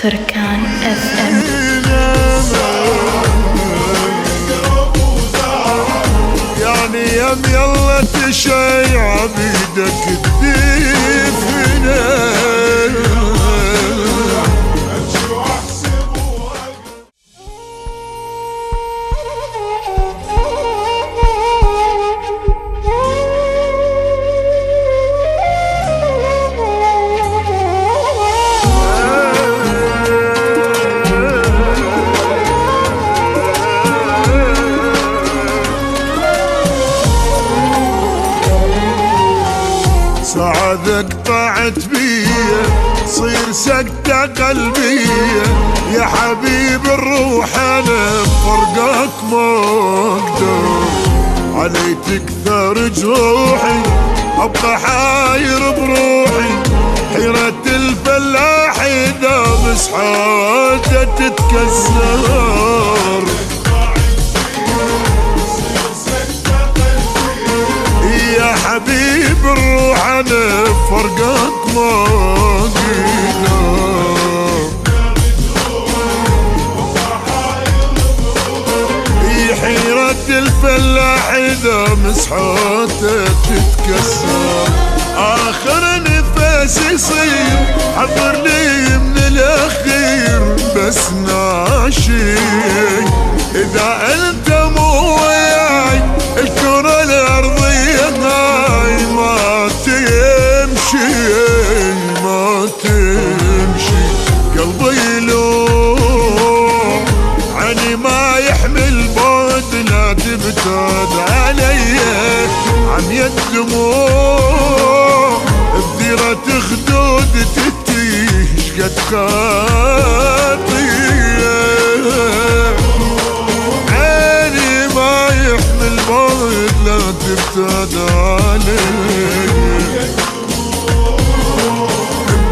تركان FM. يعني يم يلا تشيع بيدك الدفنة سعادك طعت بيه صير سكتة قلبية يا حبيب الروح انا بفرقك ما اقدر علي تكثر جروحي ابقى حاير بروحي حيرة الفلاح اذا مسحاته تتكسر يا حبيب الروح انا فرقك ما اقدر حيرة الفلاح اذا مسحاته تتكسر اخر نفس يصير حضر لي من الاخير بس ناشي اذا انت مو وياي الكرة الارضية هاي ما تمشي ما تمشي قلبي يلوم عني ما يحمل بعد لا تبتعد علي عم يدموع بديرة خدود تتيه شقد خاطيه عيني ما يحمل بعد لا تبتعد علي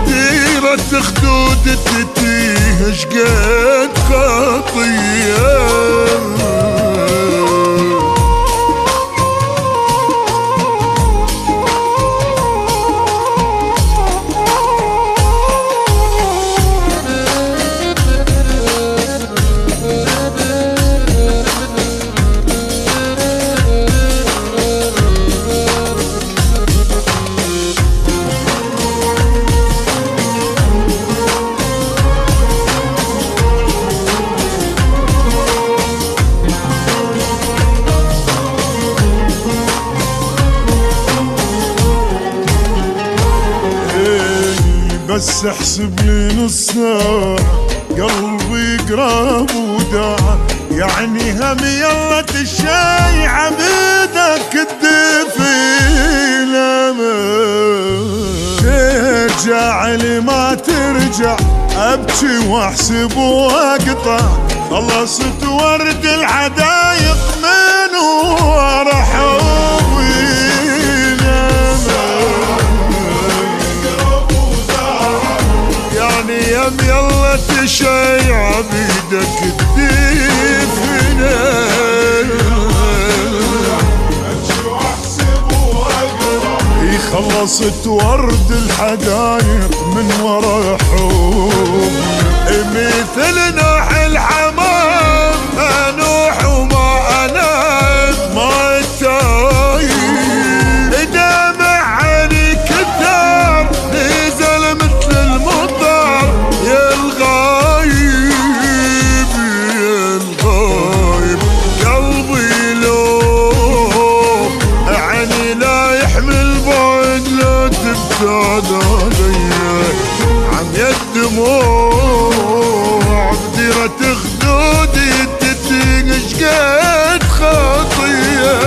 بديرة خدود تتيه شقد خاطيه بس احسب لي نص ساعة قلبي قراب وداع يعني هم يلا تشاي عبيدك الدفي لما ترجع لي ما ترجع ابكي واحسب واقطع خلصت ورد الحدايق من ورا حبي يم يلا تشيع بيدك الدفنة خلصت ورد الحدايق من ورا حب مثل نوح الحمام انوح وما انام ما التايب دمع علي كثار نزل مثل المطر يا الغايب يا الغايب قلبي لو عني لا يحمل بعد لا تبتعد علي عم يدموع بديرة خدودي تتنش قد خاطيه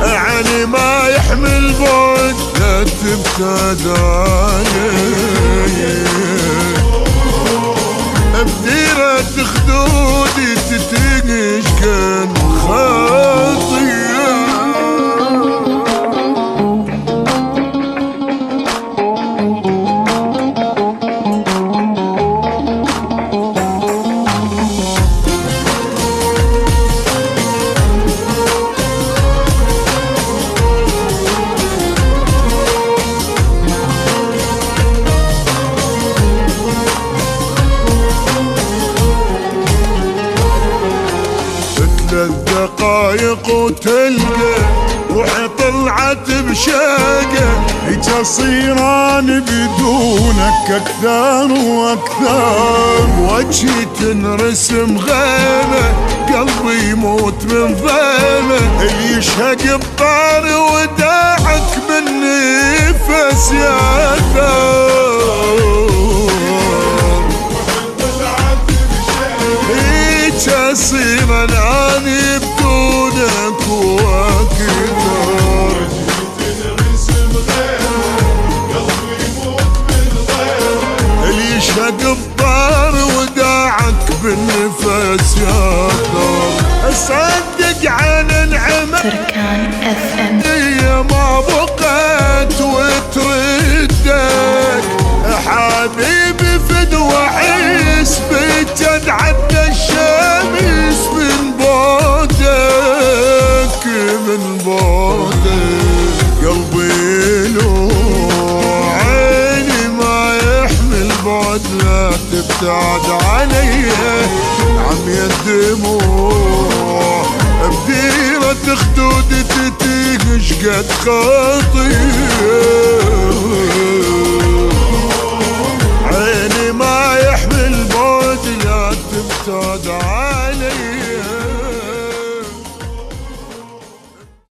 عني ما يحمل بعد لا تبتعد علي بديرة خدودي تتنش قد خاطيه تشتاق وتلقى روحي طلعت بشاقة صيران بدونك أكثر وأكثر وجهي تنرسم غيمة قلبي يموت من ضيمة اللي يشهق بطار وداعك من نفس ياثر هيك أصير أناني بدونك وأكثر اللي يشهق بطار وداعك بالنفس ياثر اصدق عن العمى تركان FM ما بقيت وتردك حبيبي فدوى عيس بتدعدى الشمس من بعدك من بعدك قلبي له عيني ما يحمل بعد لا تبتعد علي عمي الدموع بديرة خدود تتيج قد خاطي